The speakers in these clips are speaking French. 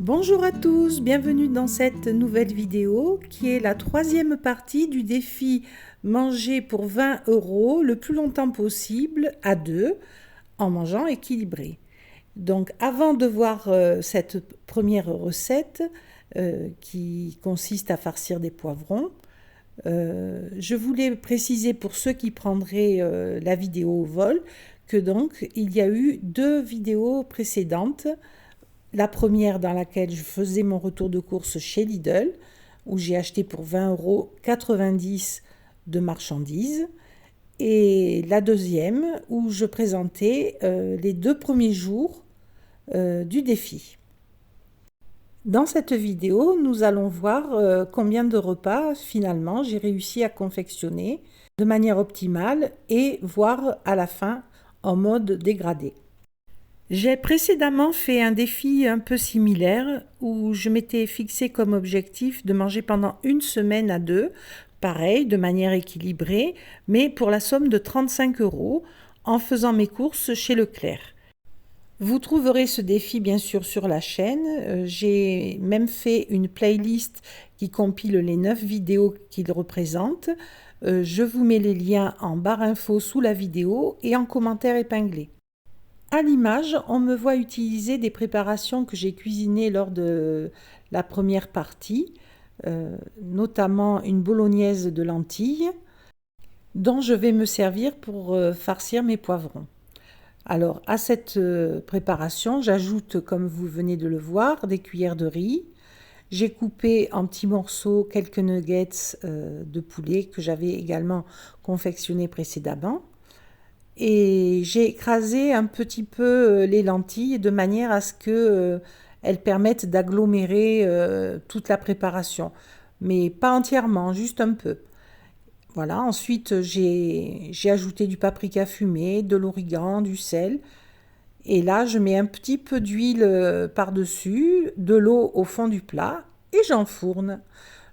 Bonjour à tous, bienvenue dans cette nouvelle vidéo qui est la troisième partie du défi manger pour 20 € le plus longtemps possible à deux en mangeant équilibré. Donc avant de voir cette première recette qui consiste à farcir des poivrons, je voulais préciser pour ceux qui prendraient la vidéo au vol que donc il y a eu deux vidéos précédentes. La première dans laquelle je faisais mon retour de course chez Lidl, où j'ai acheté pour 20,90 € de marchandises. Et la deuxième, où je présentais les 2 premiers jours du défi. Dans cette vidéo, nous allons voir combien de repas finalement j'ai réussi à confectionner de manière optimale et voir à la fin en mode dégradé. J'ai précédemment fait un défi un peu similaire où je m'étais fixé comme objectif de manger pendant une semaine à deux, pareil, de manière équilibrée, mais pour la somme de 35 € en faisant mes courses chez Leclerc. Vous trouverez ce défi bien sûr sur la chaîne. J'ai même fait une playlist qui compile les 9 vidéos qu'il représente. Je vous mets les liens en barre info sous la vidéo et en commentaire épinglé. À l'image, on me voit utiliser des préparations que j'ai cuisinées lors de la première partie, notamment une bolognaise de lentilles, dont je vais me servir pour farcir mes poivrons. Alors, à cette préparation, j'ajoute, comme vous venez de le voir, des cuillères de riz. J'ai coupé en petits morceaux quelques nuggets de poulet que j'avais également confectionnés précédemment. Et j'ai écrasé un petit peu les lentilles de manière à ce qu'elles permettent d'agglomérer toute la préparation. Mais pas entièrement, juste un peu. Voilà, ensuite j'ai ajouté du paprika fumé, de l'origan, du sel. Et là, je mets un petit peu d'huile par-dessus, de l'eau au fond du plat et j'enfourne.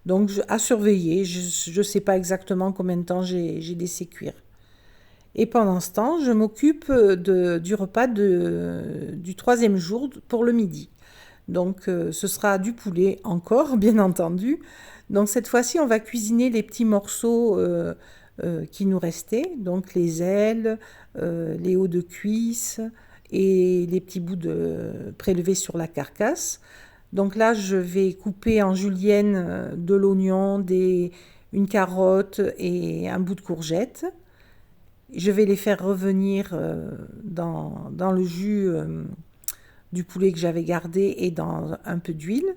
Donc à surveiller, je ne sais pas exactement combien de temps j'ai laissé cuire. Et pendant ce temps, je m'occupe du repas du troisième jour pour le midi. Donc ce sera du poulet encore, bien entendu. Donc cette fois-ci, on va cuisiner les petits morceaux qui nous restaient. Donc les ailes, les hauts de cuisse et les petits bouts prélevés sur la carcasse. Donc là, je vais couper en julienne de l'oignon, une carotte et un bout de courgette. Je vais les faire revenir dans le jus du poulet que j'avais gardé et dans un peu d'huile.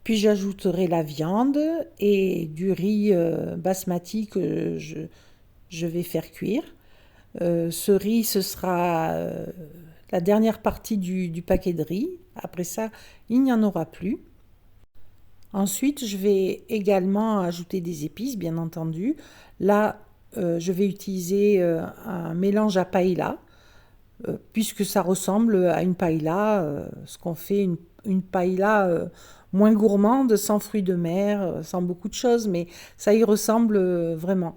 Puis j'ajouterai la viande et du riz basmati que je vais faire cuire. Ce riz, ce sera la dernière partie du paquet de riz. Après ça, il n'y en aura plus. Ensuite, je vais également ajouter des épices, bien entendu. Là, je vais utiliser un mélange à paella, puisque ça ressemble à une paella, ce qu'on fait une paella moins gourmande, sans fruits de mer, sans beaucoup de choses, mais ça y ressemble vraiment.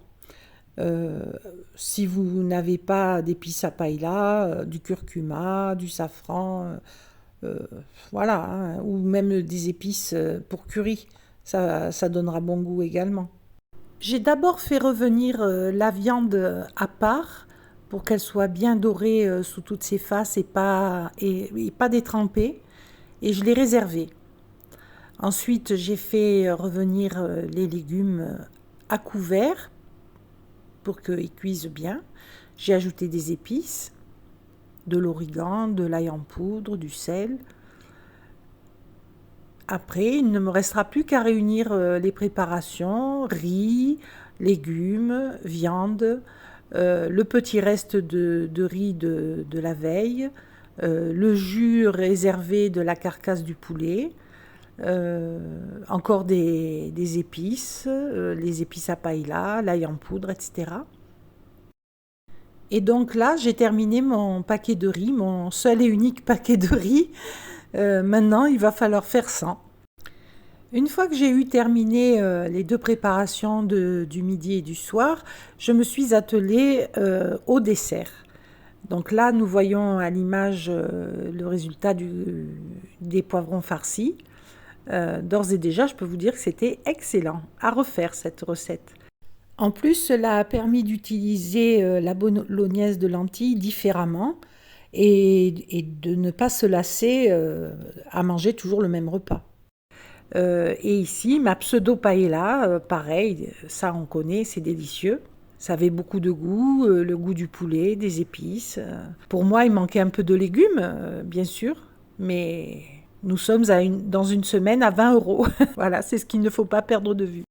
Si vous n'avez pas d'épices à paella, du curcuma, du safran, Euh, voilà, hein, ou même des épices pour curry. Ça donnera bon goût également. J'ai d'abord fait revenir la viande à part pour qu'elle soit bien dorée sous toutes ses faces et pas détrempée. Et je l'ai réservée. Ensuite, j'ai fait revenir les légumes à couvert pour qu'ils cuisent bien. J'ai ajouté des épices, de l'origan, de l'ail en poudre, du sel. Après, il ne me restera plus qu'à réunir les préparations, riz, légumes, viande, le petit reste de riz de la veille, le jus réservé de la carcasse du poulet, encore des épices, les épices à paella, l'ail en poudre, etc. Et donc là, j'ai terminé mon paquet de riz, mon seul et unique paquet de riz. Maintenant, il va falloir faire 100. Une fois que j'ai eu terminé les deux préparations du midi et du soir, je me suis attelée au dessert. Donc là, nous voyons à l'image le résultat des poivrons farcis. D'ores et déjà, je peux vous dire que c'était excellent. À refaire cette recette. En plus, cela a permis d'utiliser la bolognaise de lentilles différemment et de ne pas se lasser à manger toujours le même repas. Et ici, ma pseudo paella, pareil, ça on connaît, c'est délicieux. Ça avait beaucoup de goût, le goût du poulet, des épices. Pour moi, il manquait un peu de légumes, bien sûr, mais nous sommes dans une semaine à 20 euros. Voilà, c'est ce qu'il ne faut pas perdre de vue.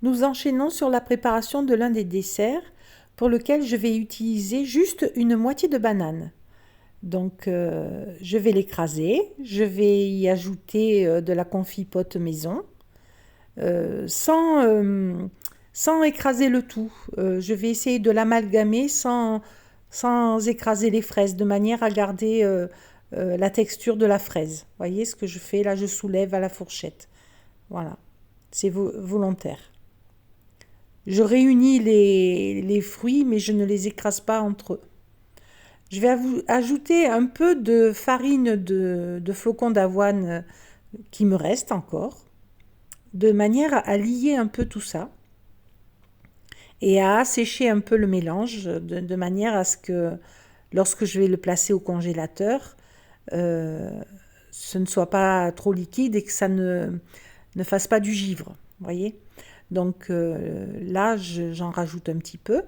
Nous enchaînons sur la préparation de l'un des desserts pour lequel je vais utiliser juste une moitié de banane. Donc, je vais l'écraser, je vais y ajouter de la confit-pote maison, sans écraser le tout. Je vais essayer de l'amalgamer sans écraser les fraises, de manière à garder la texture de la fraise. Vous voyez ce que je fais? Là, je soulève à la fourchette. Voilà, c'est volontaire. Je réunis les fruits, mais je ne les écrase pas entre eux. Je vais ajouter un peu de farine de flocons d'avoine qui me reste encore, de manière à lier un peu tout ça et à assécher un peu le mélange, de manière à ce que lorsque je vais le placer au congélateur, ce ne soit pas trop liquide et que ça ne fasse pas du givre. Vous voyez? Donc là, j'en rajoute un petit peu.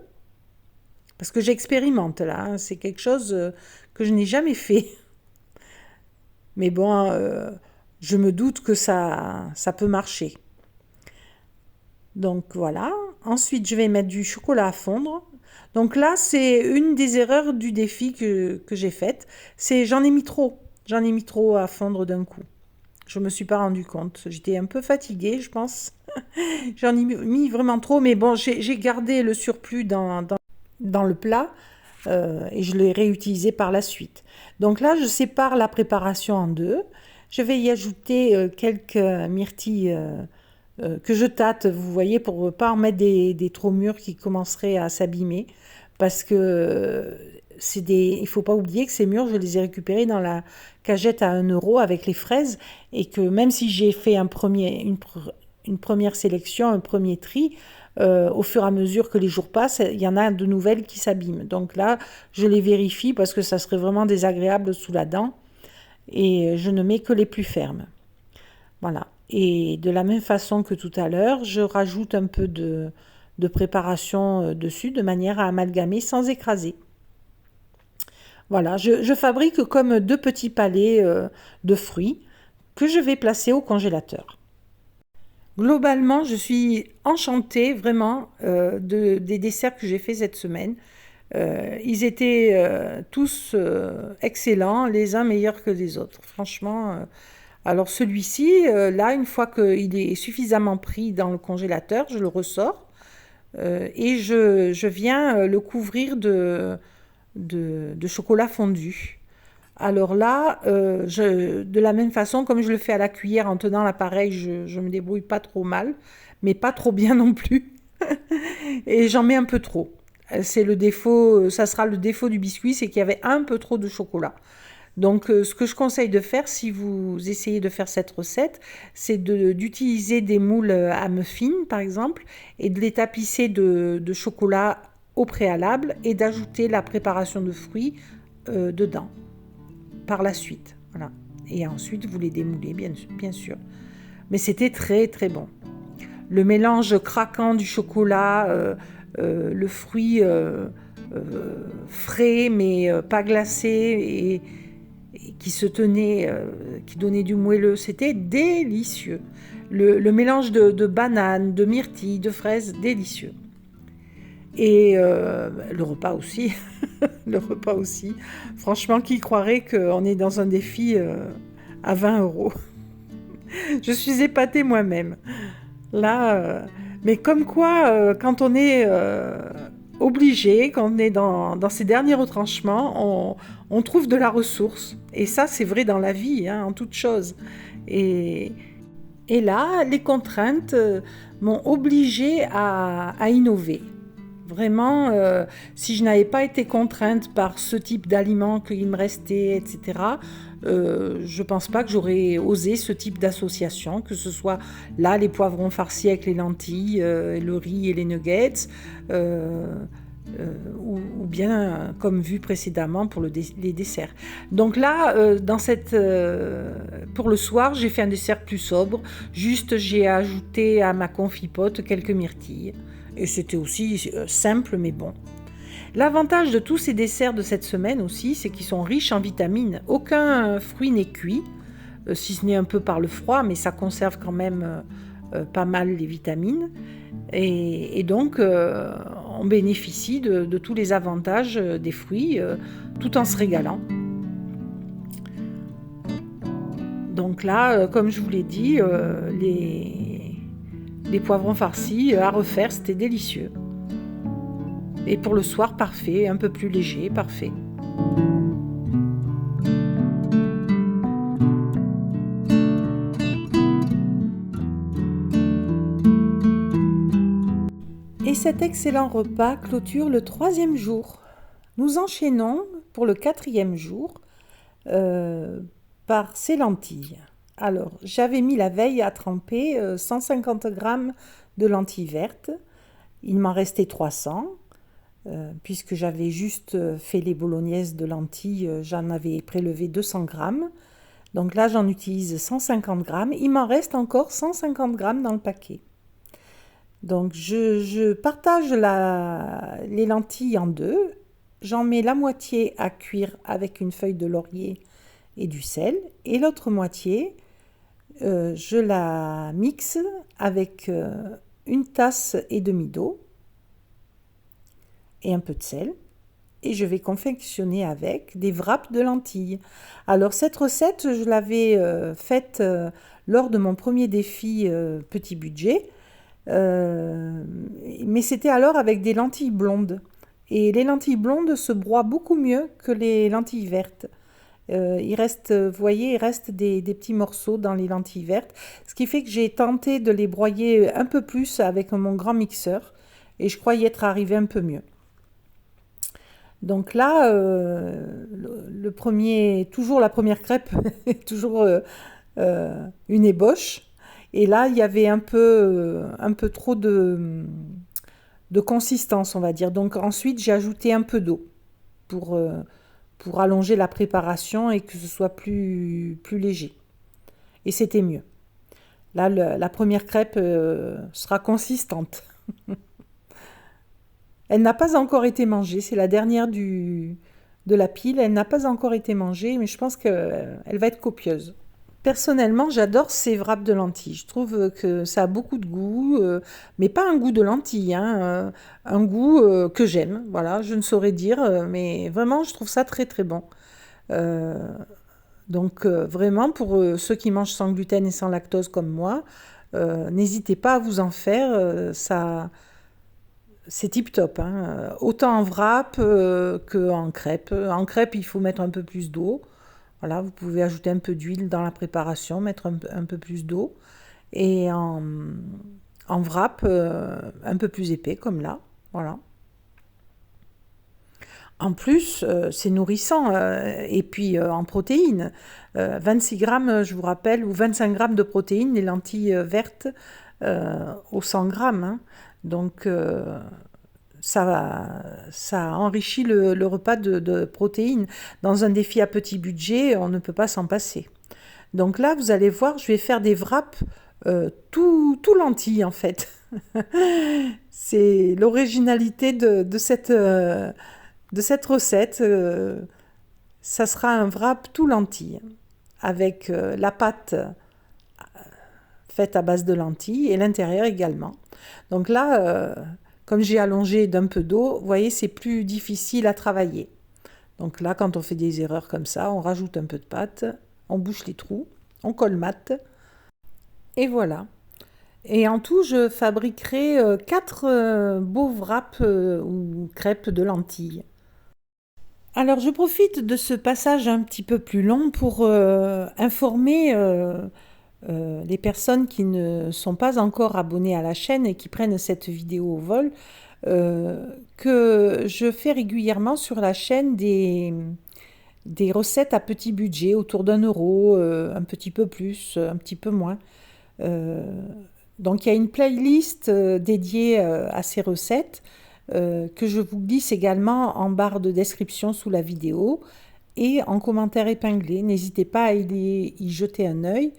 Parce que j'expérimente là, hein, c'est quelque chose que je n'ai jamais fait. Mais bon, je me doute que ça peut marcher. Donc voilà. Ensuite, je vais mettre du chocolat à fondre. Donc là, c'est une des erreurs du défi que j'ai faite. C'est j'en ai mis trop. J'en ai mis trop à fondre d'un coup. Je ne me suis pas rendu compte. J'étais un peu fatiguée, je pense. J'en ai mis vraiment trop. Mais bon, j'ai gardé le surplus dans le plat et je l'ai réutilisé par la suite. Donc là, je sépare la préparation en deux. Je vais y ajouter quelques myrtilles que je tâte, vous voyez, pour ne pas en mettre des trop mûrs qui commenceraient à s'abîmer. Parce que il ne faut pas oublier que ces mûrs, je les ai récupérés dans la cagette à 1 euro avec les fraises. Et que même si j'ai fait une première sélection, un premier tri, au fur et à mesure que les jours passent, il y en a de nouvelles qui s'abîment. Donc là, je les vérifie parce que ça serait vraiment désagréable sous la dent. Et je ne mets que les plus fermes. Voilà. Et de la même façon que tout à l'heure, je rajoute un peu de préparation dessus de manière à amalgamer sans écraser. Voilà, je fabrique comme 2 petits palets de fruits que je vais placer au congélateur. Globalement, je suis enchantée vraiment des desserts que j'ai fait cette semaine. Ils étaient tous excellents, les uns meilleurs que les autres. Franchement, alors celui-ci, là, une fois qu'il est suffisamment pris dans le congélateur, je le ressors et je viens le couvrir de chocolat fondu. Alors là, de la même façon, comme je le fais à la cuillère en tenant l'appareil, je me débrouille pas trop mal, mais pas trop bien non plus. Et j'en mets un peu trop. C'est le défaut, ça sera le défaut du biscuit, c'est qu'il y avait un peu trop de chocolat. Donc, ce que je conseille de faire si vous essayez de faire cette recette, c'est d'utiliser des moules à muffins, par exemple, et de les tapisser de chocolat au préalable et d'ajouter la préparation de fruits dedans par la suite. Voilà. Et ensuite, vous les démoulez, bien sûr. Mais c'était très, très bon. Le mélange craquant du chocolat, le fruit frais mais pas glacé et qui se tenait, qui donnait du moelleux, c'était délicieux. Le mélange de bananes, de myrtilles, de fraises, délicieux. Et le repas aussi, le repas aussi. Franchement, qui croirait qu'on est dans un défi à 20 €? Je suis épatée moi-même. Là, mais comme quoi, quand on est obligé, quand on est dans ces derniers retranchements, on trouve de la ressource. Et ça, c'est vrai dans la vie, hein, en toute chose. Et, et là, les contraintes m'ont obligée à innover. Vraiment, si je n'avais pas été contrainte par ce type d'aliments qu'il me restait, etc., je ne pense pas que j'aurais osé ce type d'association, que ce soit là les poivrons farcis avec les lentilles, le riz et les nuggets, ou bien comme vu précédemment pour les desserts. Donc là, pour le soir, j'ai fait un dessert plus sobre. Juste, j'ai ajouté à ma confipote quelques myrtilles. Et c'était aussi simple mais bon. L'avantage de tous ces desserts de cette semaine aussi, c'est qu'ils sont riches en vitamines. Aucun fruit n'est cuit, si ce n'est un peu par le froid, mais ça conserve quand même pas mal les vitamines. Et donc, on bénéficie de tous les avantages des fruits, tout en se régalant. Donc là, comme je vous l'ai dit, les poivrons farcis à refaire, c'était délicieux. Et pour le soir, parfait, un peu plus léger, parfait. Et cet excellent repas clôture le 3e jour. Nous enchaînons pour le 4e jour par ces lentilles. Alors, j'avais mis la veille à tremper 150 g de lentilles vertes. Il m'en restait 300. Puisque j'avais juste fait les bolognaises de lentilles, j'en avais prélevé 200 g. Donc là, j'en utilise 150 g. Il m'en reste encore 150 g dans le paquet. Donc, je partage les lentilles en deux. J'en mets la moitié à cuire avec une feuille de laurier et du sel. Et l'autre moitié, je la mixe avec une tasse et demie d'eau et un peu de sel. Et je vais confectionner avec des wraps de lentilles. Alors, cette recette, je l'avais faite lors de mon premier défi petit budget. Mais c'était alors avec des lentilles blondes. Et les lentilles blondes se broient beaucoup mieux que les lentilles vertes. Il reste, vous voyez, il reste des petits morceaux dans les lentilles vertes. Ce qui fait que j'ai tenté de les broyer un peu plus avec mon grand mixeur. Et je crois y être arrivée un peu mieux. Donc là, toujours la première crêpe, toujours une ébauche. Et là, il y avait un peu trop de consistance, on va dire. Donc ensuite, j'ai ajouté un peu d'eau pour allonger la préparation et que ce soit plus léger. Et c'était mieux. Là, la première crêpe sera consistante. Elle n'a pas encore été mangée, c'est la dernière de la pile. Elle n'a pas encore été mangée, mais je pense qu'elle va être copieuse. Personnellement, j'adore ces wraps de lentilles. Je trouve que ça a beaucoup de goût, mais pas un goût de lentilles, hein, un goût que j'aime. Voilà, je ne saurais dire, mais vraiment, je trouve ça très très bon. Donc vraiment, pour ceux qui mangent sans gluten et sans lactose comme moi, n'hésitez pas à vous en faire. C'est tip top, hein. Autant en wrap qu'en crêpe. En crêpe, il faut mettre un peu plus d'eau. Voilà, vous pouvez ajouter un peu d'huile dans la préparation, mettre un peu plus d'eau. Et en wrap, un peu plus épais, comme là. Voilà. En plus, c'est nourrissant et puis en protéines. 26 grammes, je vous rappelle, ou 25 grammes de protéines, les lentilles vertes au 100 grammes, hein. Donc, ça enrichit le repas de protéines. Dans un défi à petit budget, on ne peut pas s'en passer. Donc là, vous allez voir, je vais faire des wraps tout lentilles en fait. C'est l'originalité de cette recette. Ça sera un wrap tout lentilles avec la pâte faite à base de lentilles et l'intérieur également. Donc là, comme j'ai allongé d'un peu d'eau, vous voyez, c'est plus difficile à travailler. Donc là, quand on fait des erreurs comme ça, on rajoute un peu de pâte, on bouche les trous, on colmate et voilà. Et en tout, je fabriquerai 4 beaux wraps ou crêpes de lentilles. Alors, je profite de ce passage un petit peu plus long pour informer les personnes qui ne sont pas encore abonnées à la chaîne et qui prennent cette vidéo au vol, que je fais régulièrement sur la chaîne des recettes à petit budget, autour d'1 euro, un petit peu plus, un petit peu moins. Euh, donc il y a une playlist dédiée à ces recettes que je vous glisse également en barre de description sous la vidéo et en commentaire épinglé. N'hésitez pas à y jeter un œil.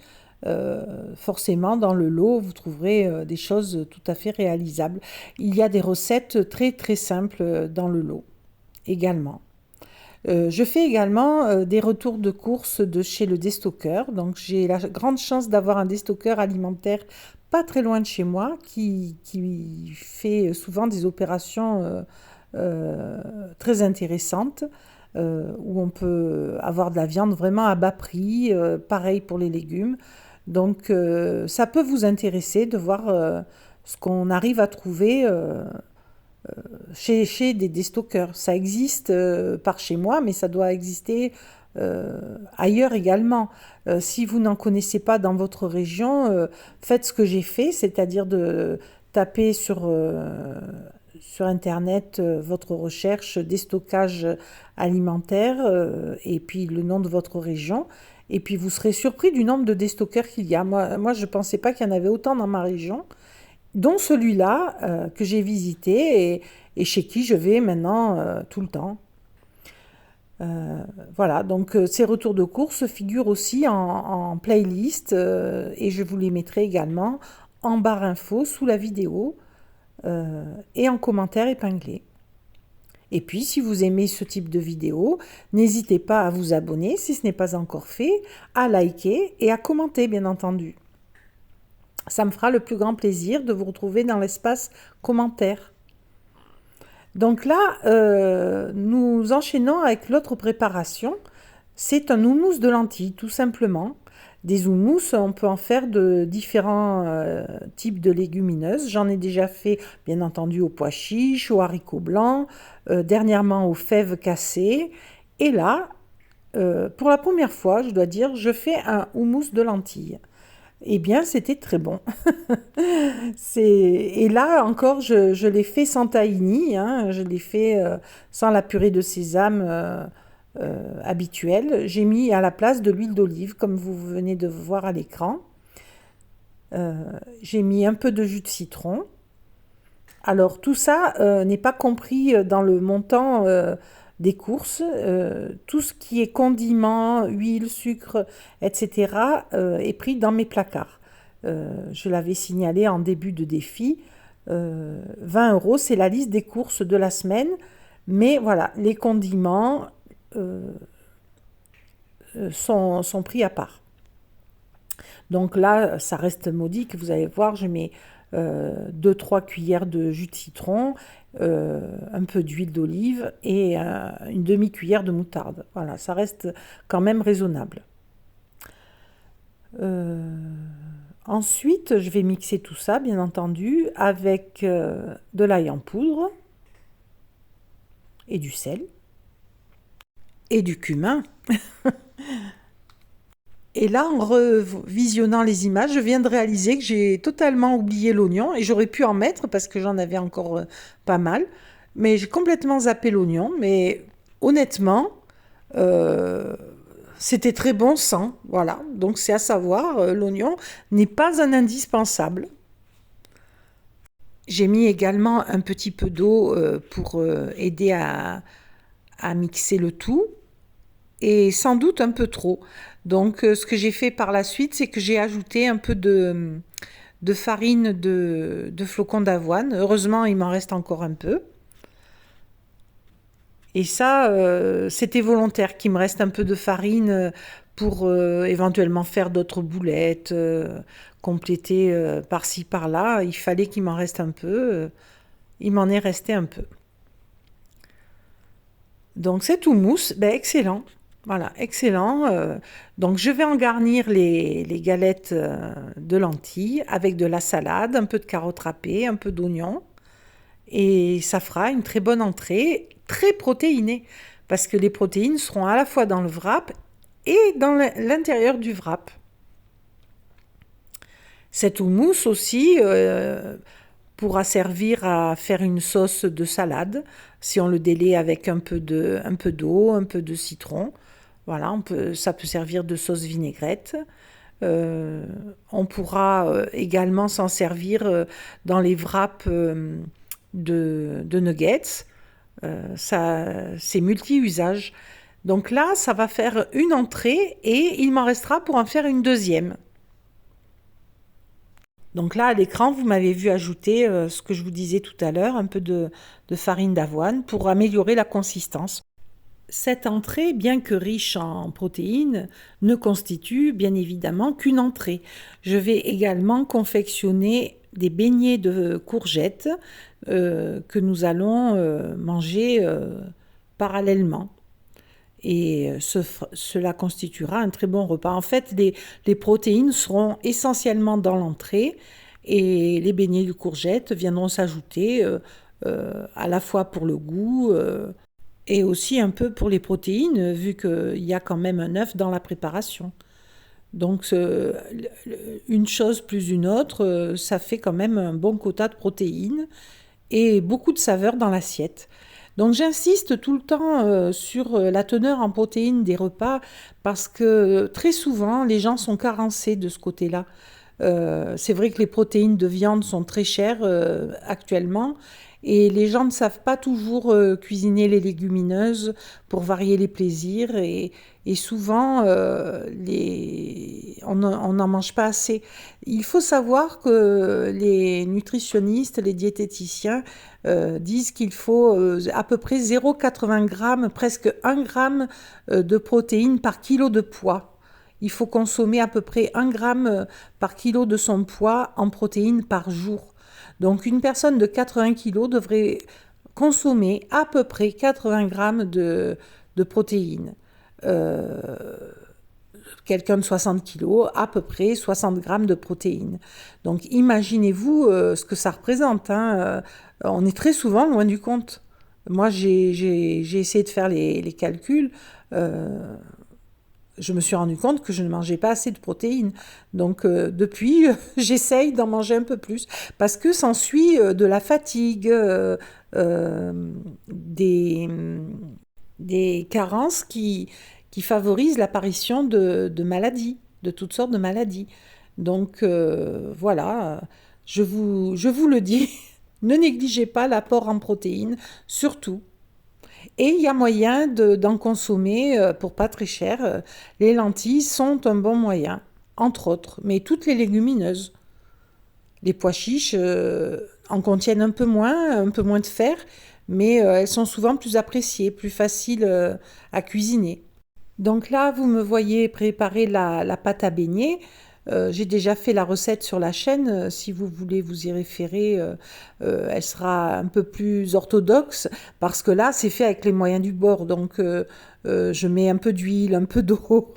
Forcément, dans le lot, vous trouverez des choses tout à fait réalisables. Il y a des recettes très très simples dans le lot également. Je fais également des retours de courses de chez le déstockeur. Donc j'ai la grande chance d'avoir un déstockeur alimentaire pas très loin de chez moi qui fait souvent des opérations très intéressantes où on peut avoir de la viande vraiment à bas prix, pareil pour les légumes. Donc ça peut vous intéresser de voir ce qu'on arrive à trouver chez des déstockeurs. Ça existe par chez moi, mais ça doit exister ailleurs également. Si vous n'en connaissez pas dans votre région, faites ce que j'ai fait, c'est-à-dire de taper sur Internet votre recherche déstockage alimentaire et puis le nom de votre région. Et puis vous serez surpris du nombre de déstockeurs qu'il y a. Moi je ne pensais pas qu'il y en avait autant dans ma région, dont celui-là que j'ai visité et chez qui je vais maintenant tout le temps. Voilà, donc ces retours de course figurent aussi en playlist et je vous les mettrai également en barre info sous la vidéo et en commentaire épinglé. Et puis, si vous aimez ce type de vidéo, n'hésitez pas à vous abonner si ce n'est pas encore fait, à liker et à commenter, bien entendu. Ça me fera le plus grand plaisir de vous retrouver dans l'espace commentaires. Donc là, nous enchaînons avec l'autre préparation. C'est un houmous de lentilles, tout simplement. Des houmous, on peut en faire de différents types de légumineuses. J'en ai déjà fait, bien entendu, aux pois chiches, aux haricots blancs, dernièrement aux fèves cassées. Et là, pour la première fois, je dois dire, je fais un houmous de lentilles. Eh bien, c'était très bon. Et là encore, je l'ai fait sans tahini, hein, je l'ai fait sans la purée de sésame habituelle. J'ai mis à la place de l'huile d'olive, comme vous venez de voir à l'écran. J'ai mis un peu de jus de citron. Alors, tout ça n'est pas compris dans le montant des courses. Tout ce qui est condiments, huile, sucre, etc. Est pris dans mes placards. Je l'avais signalé en début de défi. 20 euros, c'est la liste des courses de la semaine. Mais voilà, les condiments sont pris à part. Donc là, ça reste modique. Vous allez voir, je mets 2-3 cuillères de jus de citron, un peu d'huile d'olive et une demi-cuillère de moutarde. Voilà, ça reste quand même raisonnable. Ensuite, je vais mixer tout ça, bien entendu, avec de l'ail en poudre et du sel et du cumin. Et là, en revisionnant les images, je viens de réaliser que j'ai totalement oublié l'oignon et j'aurais pu en mettre parce que j'en avais encore pas mal. mais j'ai complètement zappé l'oignon. Mais honnêtement, euh, c'était très bon sans. Voilà, donc c'est à savoir, l'oignon n'est pas un indispensable. J'ai mis également un petit peu d'eau pour aider à mixer le tout, et sans doute un peu trop. Donc ce que j'ai fait par la suite, c'est que j'ai ajouté un peu de farine de flocons d'avoine. Heureusement, il m'en reste encore un peu. Et ça, c'était volontaire qu'il me reste un peu de farine pour éventuellement faire d'autres boulettes, compléter par-ci, par-là. Il fallait qu'il m'en reste un peu. Il m'en est resté un peu. Donc c'est tout mousse, ben, excellent. Voilà, excellent. Donc je vais en garnir les galettes de lentilles avec de la salade, un peu de carottes râpées, un peu d'oignon. Et ça fera une très bonne entrée, très protéinée. Parce que les protéines seront à la fois dans le wrap et dans l'intérieur du wrap. Cette houmous aussi pourra servir à faire une sauce de salade si on le délaie avec un peu d'eau, un peu de citron. Voilà, ça peut servir de sauce vinaigrette. Euh, on pourra également s'en servir dans les wraps de nuggets. C'est multi-usage. Donc là, ça va faire une entrée et il m'en restera pour en faire une deuxième. Donc là, à l'écran, vous m'avez vu ajouter ce que je vous disais tout à l'heure, un peu de farine d'avoine pour améliorer la consistance. Cette entrée, bien que riche en protéines, ne constitue bien évidemment qu'une entrée. Je vais également confectionner des beignets de courgettes que nous allons manger parallèlement. Et cela constituera un très bon repas. En fait, les protéines seront essentiellement dans l'entrée et les beignets de courgettes viendront s'ajouter à la fois pour le goût et aussi un peu pour les protéines, vu qu'il y a quand même un œuf dans la préparation. Donc, une chose plus une autre, ça fait quand même un bon quota de protéines et beaucoup de saveur dans l'assiette. Donc j'insiste tout le temps sur la teneur en protéines des repas parce que très souvent les gens sont carencés de ce côté-là. C'est vrai que les protéines de viande sont très chères actuellement et les gens ne savent pas toujours cuisiner les légumineuses pour varier les plaisirs et souvent on n'en mange pas assez. Il faut savoir que les nutritionnistes, les diététiciens disent qu'il faut à peu près 0,80 g, presque 1 gramme de protéines par kilo de poids. Il faut consommer à peu près 1 gramme par kilo de son poids en protéines par jour. Donc une personne de 80 kg devrait consommer à peu près 80 grammes de protéines. Euh, Quelqu'un de 60 kg, à peu près 60 grammes de protéines. Donc imaginez-vous ce que ça représente. Hein. On est très souvent loin du compte. Moi, j'ai essayé de faire les calculs. Je me suis rendu compte que je ne mangeais pas assez de protéines. Donc depuis, j'essaye d'en manger un peu plus. Parce que s'ensuit de la fatigue, euh, des, des carences qui favorisent l'apparition de maladies, de toutes sortes de maladies. Donc voilà, je vous le dis, ne négligez pas l'apport en protéines, surtout. Et il y a moyen d'en consommer pour pas très cher. Les lentilles sont un bon moyen, entre autres, mais toutes les légumineuses. Les pois chiches en contiennent un peu moins de fer, mais elles sont souvent plus appréciées, plus faciles à cuisiner. Donc là, vous me voyez préparer la pâte à beignets. J'ai déjà fait la recette sur la chaîne. Si vous voulez vous y référer, elle sera un peu plus orthodoxe parce que là, c'est fait avec les moyens du bord. Donc, je mets un peu d'huile, un peu d'eau.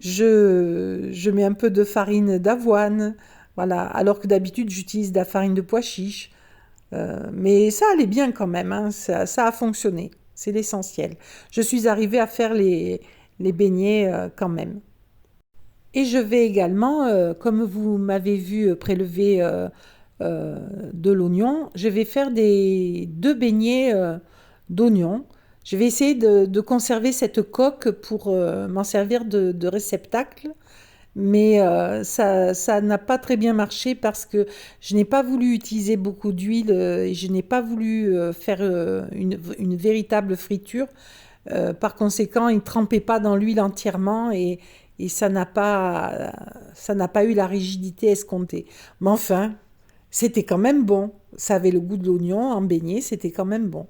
Je mets un peu de farine d'avoine. Voilà. Alors que d'habitude, j'utilise de la farine de pois chiche. Mais ça allait bien quand même, hein. Ça a fonctionné. C'est l'essentiel. Je suis arrivée à faire les beignets quand même. Et je vais également, comme vous m'avez vu prélever de l'oignon, je vais faire deux beignets d'oignon. Je vais essayer de conserver cette coque pour m'en servir de réceptacle. Mais ça n'a pas très bien marché parce que je n'ai pas voulu utiliser beaucoup d'huile et je n'ai pas voulu faire une véritable friture. Par conséquent, il ne trempait pas dans l'huile entièrement et ça n'a pas eu la rigidité escomptée. Mais enfin, c'était quand même bon. Ça avait le goût de l'oignon en beignet, c'était quand même bon.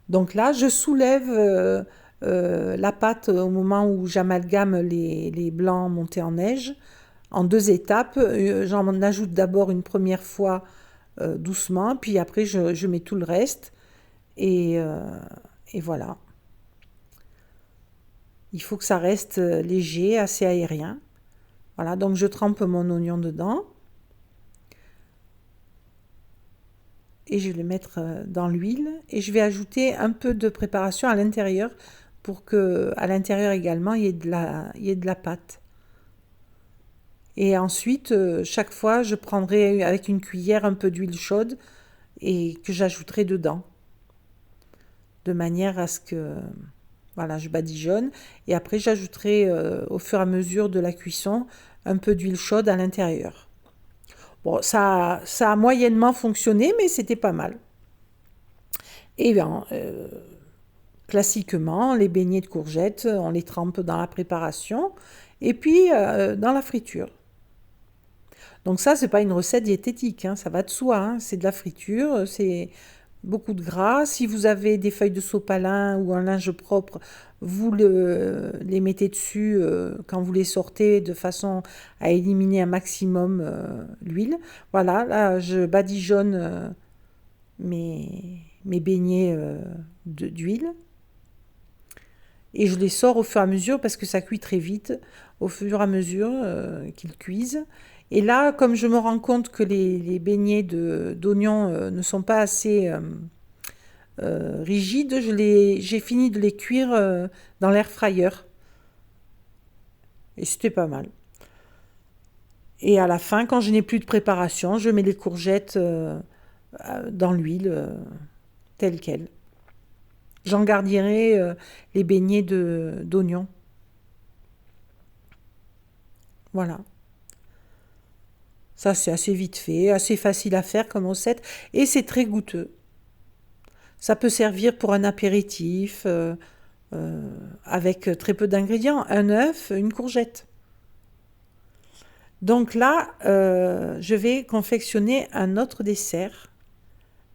Donc là, je soulève la pâte au moment où j'amalgame les blancs montés en neige en deux étapes. J'en ajoute d'abord une première fois doucement, puis après je mets tout le reste et, euh, et voilà. Il faut que ça reste léger, assez aérien. Voilà, donc je trempe mon oignon dedans et je vais le mettre dans l'huile et je vais ajouter un peu de préparation à l'intérieur pour que à l'intérieur également il y ait de la pâte. Et ensuite, chaque fois, je prendrai avec une cuillère un peu d'huile chaude et que j'ajouterai dedans, de manière à ce que voilà, je badigeonne et après j'ajouterai au fur et à mesure de la cuisson un peu d'huile chaude à l'intérieur. Bon, ça a moyennement fonctionné, mais c'était pas mal. Et bien, classiquement, les beignets de courgettes, on les trempe dans la préparation et puis dans la friture. Donc ça, c'est pas une recette diététique, hein, ça va de soi, hein, c'est de la friture, c'est beaucoup de gras. Si vous avez des feuilles de sopalin ou un linge propre, les mettez dessus quand vous les sortez de façon à éliminer un maximum l'huile. Voilà, là, je badigeonne mes beignets d'huile. Et je les sors au fur et à mesure parce que ça cuit très vite, au fur et à mesure qu'ils cuisent. Et là, comme je me rends compte que les beignets d'oignons ne sont pas assez rigides, j'ai fini de les cuire dans l'air fryer. Et c'était pas mal. Et à la fin, quand je n'ai plus de préparation, je mets les courgettes dans l'huile telle quelle. J'en garnirai les beignets d'oignons. Voilà. Ça, c'est assez vite fait, assez facile à faire comme recette et c'est très goûteux. Ça peut servir pour un apéritif avec très peu d'ingrédients, un œuf, une courgette. Donc là, je vais confectionner un autre dessert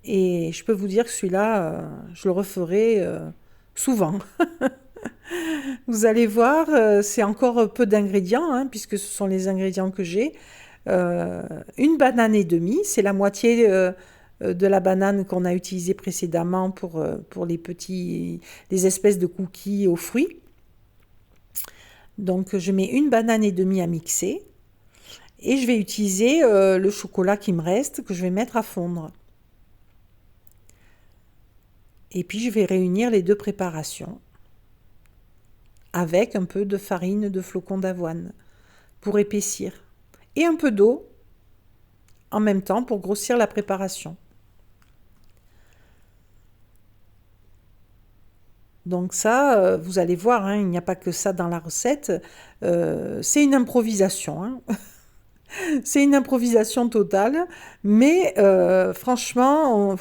et je peux vous dire que celui-là, je le referai souvent. Vous allez voir, c'est encore peu d'ingrédients, hein, puisque ce sont les ingrédients que j'ai. Une banane et demie, c'est la moitié de la banane qu'on a utilisée précédemment pour les espèces de cookies aux fruits. Donc je mets une banane et demie à mixer et je vais utiliser le chocolat qui me reste que je vais mettre à fondre. Et puis je vais réunir les deux préparations avec un peu de farine de flocons d'avoine pour épaissir et un peu d'eau en même temps pour grossir la préparation. Donc ça, vous allez voir, hein, il n'y a pas que ça dans la recette. C'est une improvisation, hein. C'est une improvisation totale, mais franchement,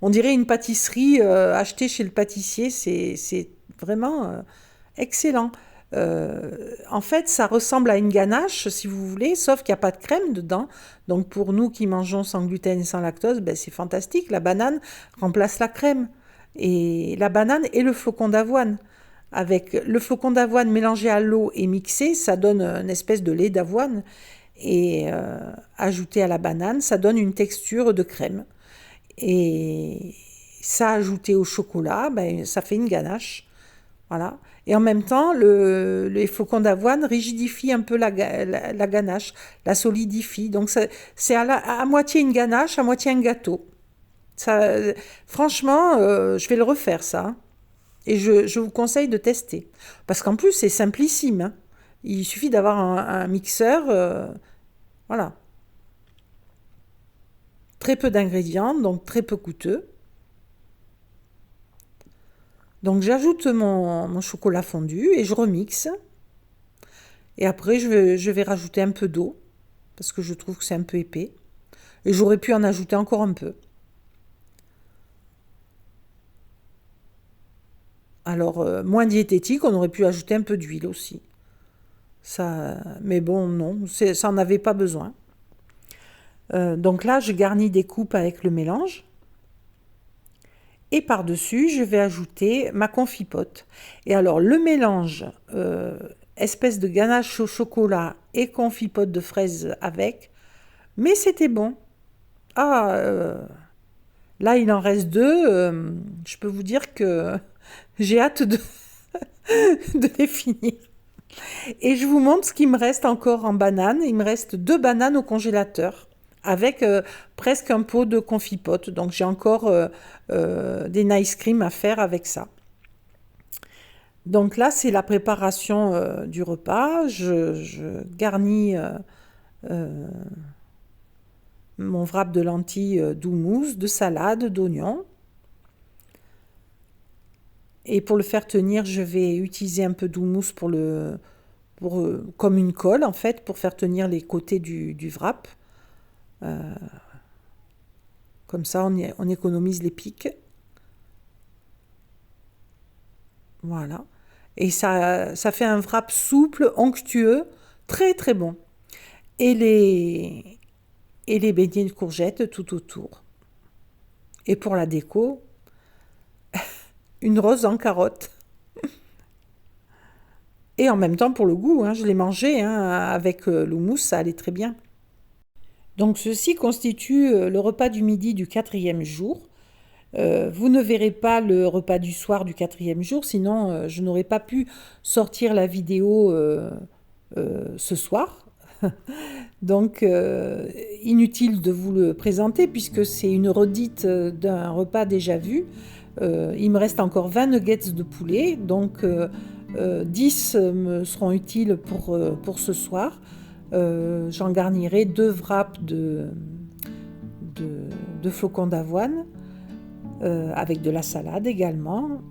on dirait une pâtisserie achetée chez le pâtissier. C'est vraiment excellent. En fait, ça ressemble à une ganache, si vous voulez, sauf qu'il n'y a pas de crème dedans. Donc pour nous qui mangeons sans gluten et sans lactose, ben, c'est fantastique. La banane remplace la crème. Et la banane et le flocon d'avoine. Avec le flocon d'avoine mélangé à l'eau et mixé, ça donne une espèce de lait d'avoine. Et ajouté à la banane, ça donne une texture de crème. Et ça ajouté au chocolat, ben, ça fait une ganache. Voilà. Et en même temps, les flocons d'avoine rigidifient un peu la ganache, la solidifient. Donc c'est à moitié une ganache, à moitié un gâteau. Ça, franchement, je vais le refaire ça, hein. Et je vous conseille de tester. Parce qu'en plus, c'est simplissime, hein. Il suffit d'avoir un mixeur. Voilà. très peu d'ingrédients, donc très peu coûteux. Donc j'ajoute mon chocolat fondu et je remixe. Et après, je vais rajouter un peu d'eau, parce que je trouve que c'est un peu épais. Et j'aurais pu en ajouter encore un peu. Alors, moins diététique, on aurait pu ajouter un peu d'huile aussi. Ça, mais bon, non, ça n'en avait pas besoin. Donc là, je garnis des coupes avec le mélange. Et par-dessus, je vais ajouter ma confipote. Et alors, le mélange, espèce de ganache au chocolat et confipote de fraises avec, mais c'était bon. Ah, là, il en reste deux. Je peux vous dire que j'ai hâte de les finir. Et je vous montre ce qui me reste encore en banane. Il me reste 2 bananes au congélateur avec presque un pot de confipote. Donc j'ai encore des nice cream à faire avec ça. Donc là, c'est la préparation du repas. Je garnis mon wrap de lentilles d'houmous, de salade, d'oignons. Et pour le faire tenir, je vais utiliser un peu d'houmous comme une colle en fait, pour faire tenir les côtés du wrap. Comme ça, on économise les pics. Voilà. Et ça fait un wrap souple, onctueux, très très bon. Et les beignets de courgettes tout autour. Et pour la déco, une rose en carotte. Et en même temps, pour le goût, je l'ai mangé avec l'houmous, ça allait très bien. Donc ceci constitue le repas du midi du 4e jour. Vous ne verrez pas le repas du soir du 4e jour, sinon je n'aurais pas pu sortir la vidéo ce soir. Donc inutile de vous le présenter puisque c'est une redite d'un repas déjà vu. Il me reste encore 20 nuggets de poulet, donc 10 me seront utiles pour ce soir. J'en garnirai 2 wraps de flocons d'avoine avec de la salade également.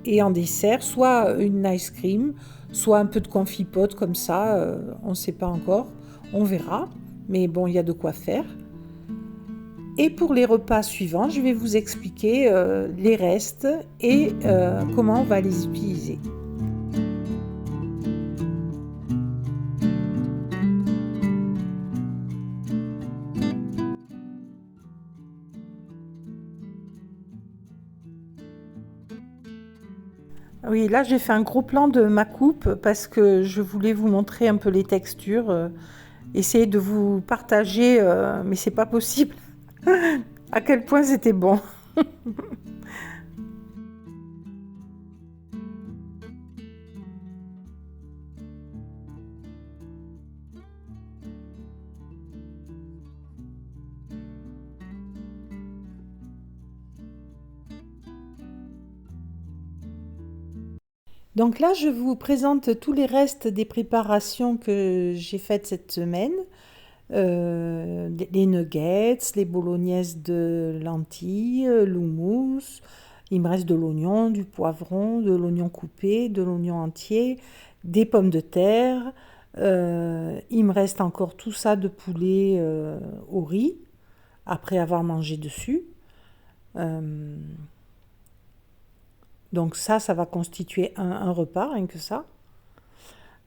Et en dessert, soit une ice cream, soit un peu de confipote comme ça, on ne sait pas encore, on verra. Mais bon, il y a de quoi faire. Et pour les repas suivants, je vais vous expliquer les restes et comment on va les utiliser. Oui, là j'ai fait un gros plan de ma coupe parce que je voulais vous montrer un peu les textures, essayer de vous partager, mais c'est pas possible, à quel point c'était bon. Donc là, je vous présente tous les restes des préparations que j'ai faites cette semaine. Les nuggets, les bolognaises de lentilles, l'houmous. Il me reste de l'oignon, du poivron, de l'oignon coupé, de l'oignon entier, des pommes de terre. Il me reste encore tout ça de poulet au riz, après avoir mangé dessus. Euh, donc ça va constituer un repas, rien que ça.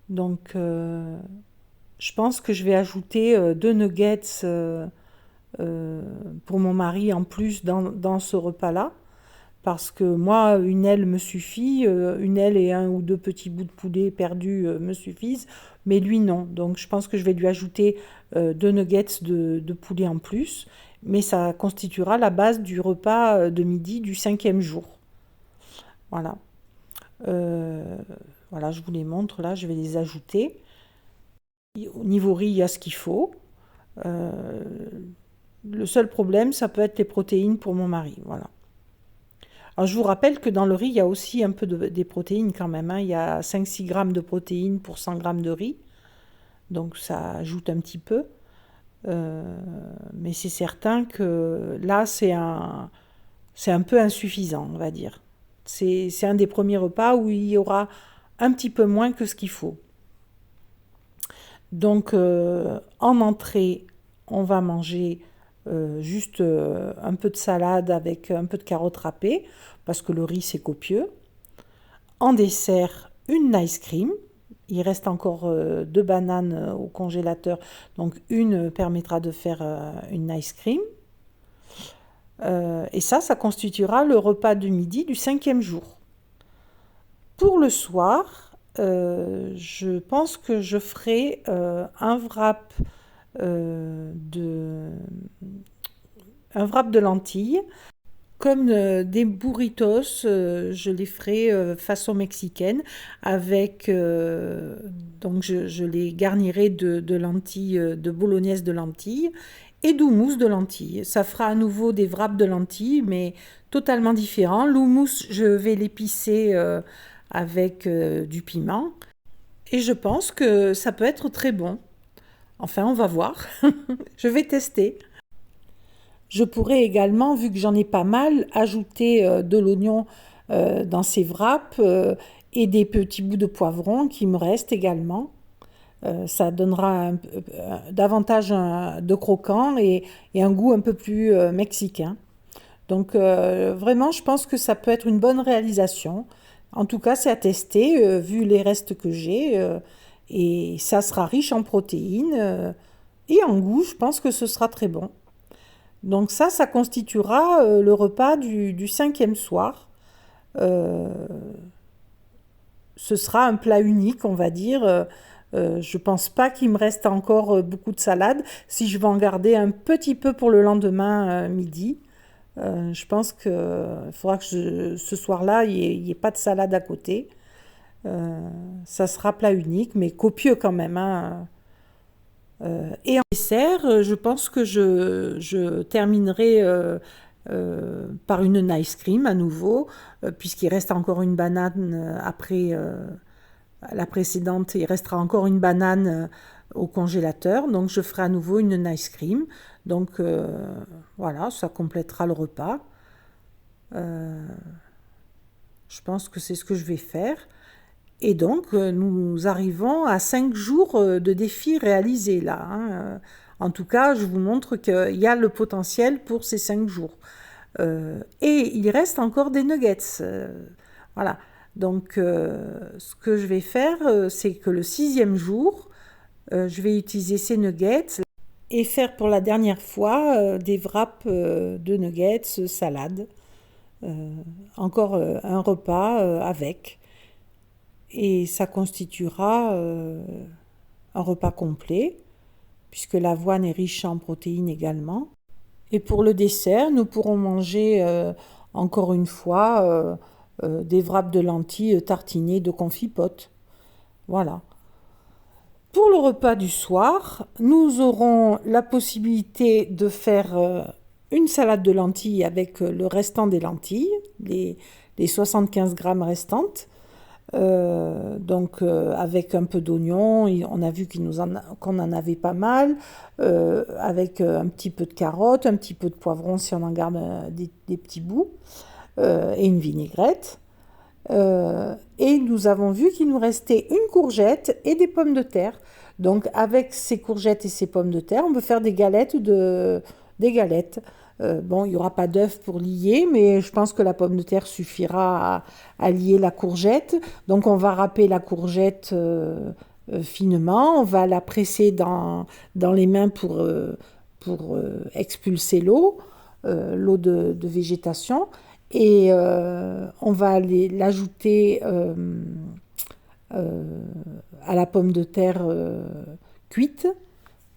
Donc je pense que je vais ajouter 2 nuggets pour mon mari en plus dans ce repas-là. Parce que moi, une aile me suffit, une aile et 1 ou 2 petits bouts de poulet perdus me suffisent, mais lui non. Donc je pense que je vais lui ajouter 2 nuggets de poulet en plus, mais ça constituera la base du repas de midi du 5e jour. Voilà. Euh, voilà, je vous les montre là, je vais les ajouter. Au niveau riz, il y a ce qu'il faut. Euh, le seul problème, ça peut être les protéines pour mon mari. Voilà. Alors, je vous rappelle que dans le riz, il y a aussi un peu des protéines quand même. Il y a 5-6 grammes de protéines pour 100 grammes de riz. Donc, ça ajoute un petit peu. Mais c'est certain que là, c'est un peu insuffisant, on va dire. C'est un des premiers repas où il y aura un petit peu moins que ce qu'il faut. Donc, en entrée, on va manger juste un peu de salade avec un peu de carottes râpées, parce que le riz, c'est copieux. En dessert, une ice cream. Il reste encore 2 bananes au congélateur, donc une permettra de faire une ice cream. Et ça constituera le repas du midi du 5e jour. Pour le soir, je pense que je ferai euh, un wrap de lentilles. Comme des burritos, je les ferai façon mexicaine avec donc je les garnirai de lentilles, de bolognaise de lentilles et d'houmous de lentilles. Ça fera à nouveau des wraps de lentilles, mais totalement différents. L'houmous, je vais l'épicer avec du piment et je pense que ça peut être très bon. Enfin, on va voir. Je vais tester. Je pourrais également, vu que j'en ai pas mal, ajouter de l'oignon dans ces wraps et des petits bouts de poivron qui me restent également. Ça donnera davantage de croquant et un goût un peu plus mexicain. Donc vraiment, je pense que ça peut être une bonne réalisation. En tout cas, c'est à tester vu les restes que j'ai. Et ça sera riche en protéines et en goût, je pense que ce sera très bon. Donc ça constituera le repas du 5e soir. Euh, Ce sera un plat unique, on va dire. Je pense pas qu'il me reste encore beaucoup de salade. Si je vais en garder un petit peu pour le lendemain midi, je pense qu'il faudra que ce soir-là, il n'y ait pas de salade à côté. Ça sera plat unique, mais copieux quand même, hein. Et en dessert, je pense que je terminerai par une ice cream à nouveau, puisqu'il reste encore une banane après la précédente, il restera encore une banane au congélateur, donc je ferai à nouveau une ice cream. Donc voilà, ça complétera le repas. Euh, je pense que c'est ce que je vais faire. Et donc, nous arrivons à 5 jours de défis réalisés là, hein. En tout cas, je vous montre qu'il y a le potentiel pour ces 5 jours. Et il reste encore des nuggets. Voilà. Donc, ce que je vais faire, c'est que le 6e jour, je vais utiliser ces nuggets et faire pour la dernière fois des wraps de nuggets, salade. Euh, Encore un repas avec. Et ça constituera un repas complet, puisque l'avoine est riche en protéines également. Et pour le dessert, nous pourrons manger encore une fois des wraps de lentilles tartinées de confit pote. Voilà. Pour le repas du soir, nous aurons la possibilité de faire une salade de lentilles avec le restant des lentilles, les 75 grammes restantes. Donc avec un peu d'oignon, on a vu qu'on en avait pas mal, avec un petit peu de carottes, un petit peu de poivron si on en garde des petits bouts, et une vinaigrette. Et nous avons vu qu'il nous restait une courgette et des pommes de terre. Donc avec ces courgettes et ces pommes de terre, on peut faire des galettes. Bon, il n'y aura pas d'œuf pour lier, mais je pense que la pomme de terre suffira à lier la courgette. Donc on va râper la courgette finement, on va la presser dans les mains pour expulser l'eau de végétation. Et on va l'ajouter euh, à la pomme de terre cuite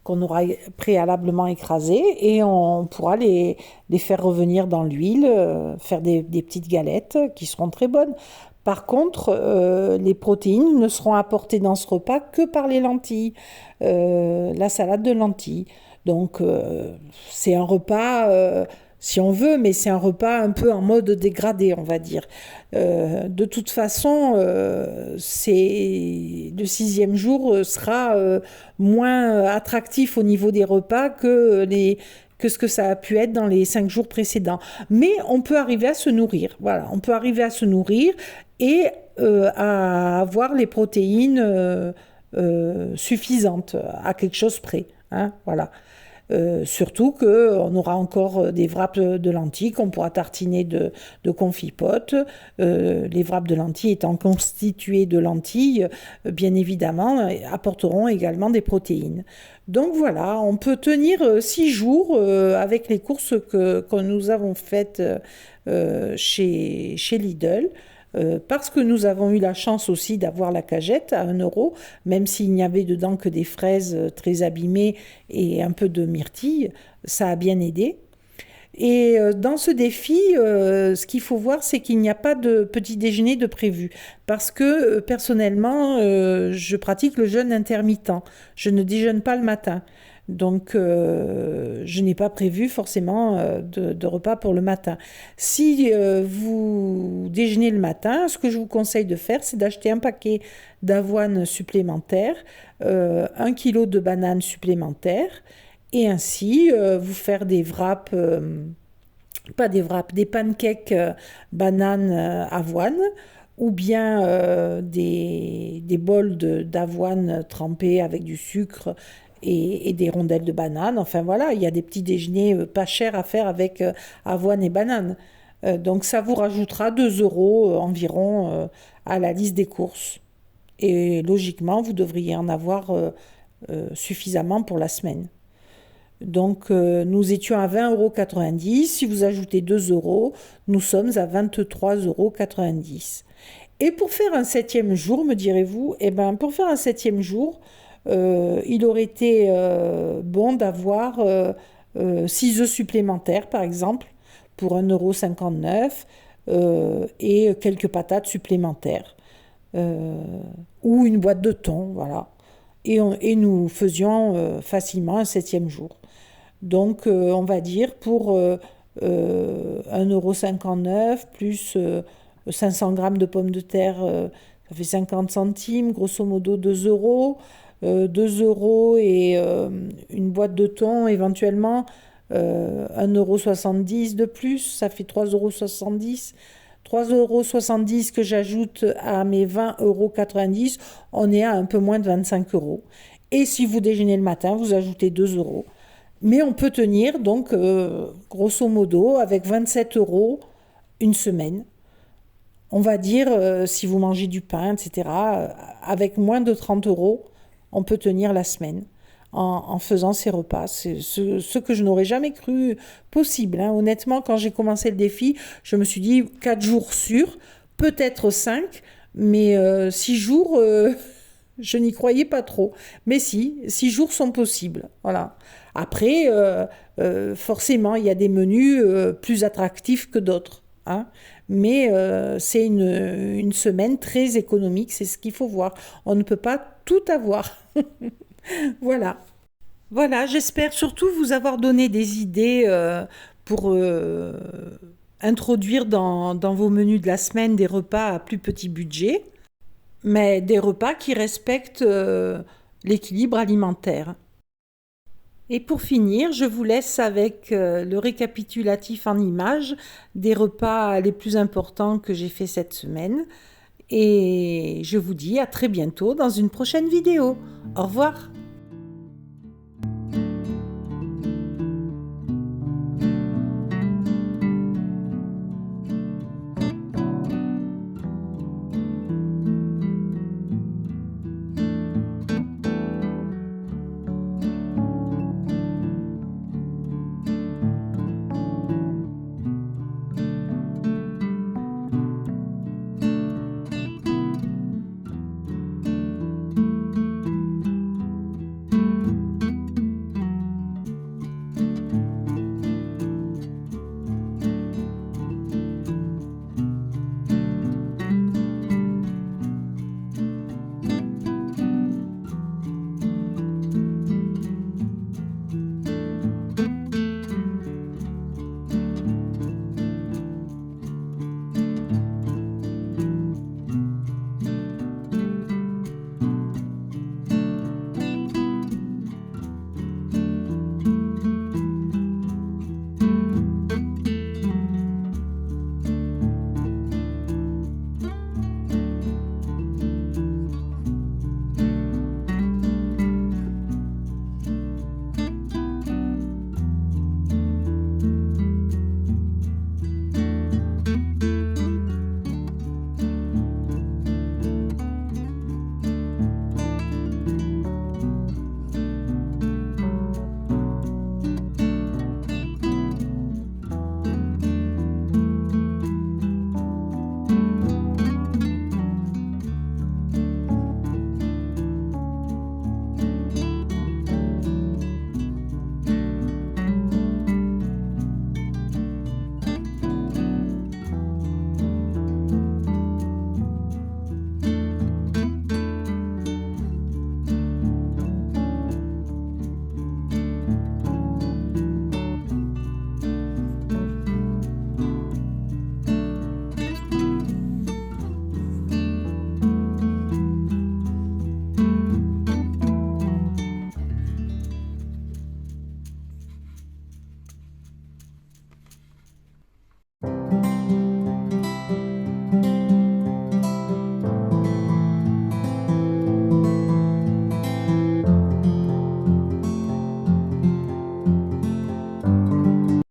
qu'on aura préalablement écrasée et on pourra les faire revenir dans l'huile, faire des petites galettes qui seront très bonnes. Par contre, les protéines ne seront apportées dans ce repas que par les lentilles, la salade de lentilles. Donc, c'est un repas si on veut, mais c'est un repas un peu en mode dégradé, on va dire. De toute façon, le sixième jour sera moins attractif au niveau des repas que ce que ça a pu être dans les 5 jours précédents. Mais on peut arriver à se nourrir. Voilà, on peut arriver à se nourrir et à avoir les protéines suffisantes à quelque chose près. Hein, voilà. Surtout qu'on aura encore des wraps de lentilles qu'on pourra tartiner de confit-pote. Les wraps de lentilles étant constitués de lentilles, bien évidemment, apporteront également des protéines. Donc voilà, on peut tenir 6 jours avec les courses que nous avons faites chez Lidl. Parce que nous avons eu la chance aussi d'avoir la cagette à 1 euro, même s'il n'y avait dedans que des fraises très abîmées et un peu de myrtille, ça a bien aidé. Et dans ce défi, ce qu'il faut voir, c'est qu'il n'y a pas de petit déjeuner de prévu. Parce que personnellement, je pratique le jeûne intermittent. Je ne déjeune pas le matin. Donc, je n'ai pas prévu forcément de repas pour le matin. Si vous déjeunez le matin, ce que je vous conseille de faire, c'est d'acheter un paquet d'avoine supplémentaire, 1 kilo de bananes supplémentaires, et ainsi vous faire des wraps, pas des wraps, des pancakes bananes avoine, ou bien des bols d'avoine trempés avec du sucre et des rondelles de banane. Enfin voilà, il y a des petits déjeuners pas chers à faire avec avoine et banane. Donc ça vous rajoutera 2 euros environ à la liste des courses. Et logiquement, vous devriez en avoir suffisamment pour la semaine. Donc nous étions à 20,90 €. Si vous ajoutez 2 euros, nous sommes à 23,90 €. Et pour faire un 7e jour, me direz-vous, eh ben, pour faire un 7e jour, il aurait été bon d'avoir 6 œufs supplémentaires, par exemple, pour 1,59 € et quelques patates supplémentaires. Ou une boîte de thon, voilà. Et nous faisions facilement un 7e jour. Donc, on va dire pour 1,59 € plus 500 grammes de pommes de terre, ça fait 50 centimes, grosso modo 2 euros. 2 euros et une boîte de thon éventuellement 1,70 € de plus, ça fait 3,70 €. 3,70 € que j'ajoute à mes 20,90 €, on est à un peu moins de 25 euros. Et si vous déjeunez le matin, vous ajoutez 2 euros. Mais on peut tenir donc grosso modo avec 27 euros une semaine. On va dire, si vous mangez du pain, etc., avec moins de 30 euros, on peut tenir la semaine en faisant ces repas. C'est ce que je n'aurais jamais cru possible. Hein. Honnêtement, quand j'ai commencé le défi, je me suis dit 4 jours sûrs, peut-être 5, mais 6 jours, je n'y croyais pas trop. Mais si, 6 jours sont possibles. Voilà. Après, forcément, il y a des menus plus attractifs que d'autres. Hein. Mais c'est une semaine très économique, c'est ce qu'il faut voir. On ne peut pas tout avoir. Voilà. Voilà, j'espère surtout vous avoir donné des idées pour introduire dans vos menus de la semaine des repas à plus petit budget, mais des repas qui respectent l'équilibre alimentaire. Et pour finir, je vous laisse avec le récapitulatif en images des repas les plus importants que j'ai fait cette semaine. Et je vous dis à très bientôt dans une prochaine vidéo. Au revoir.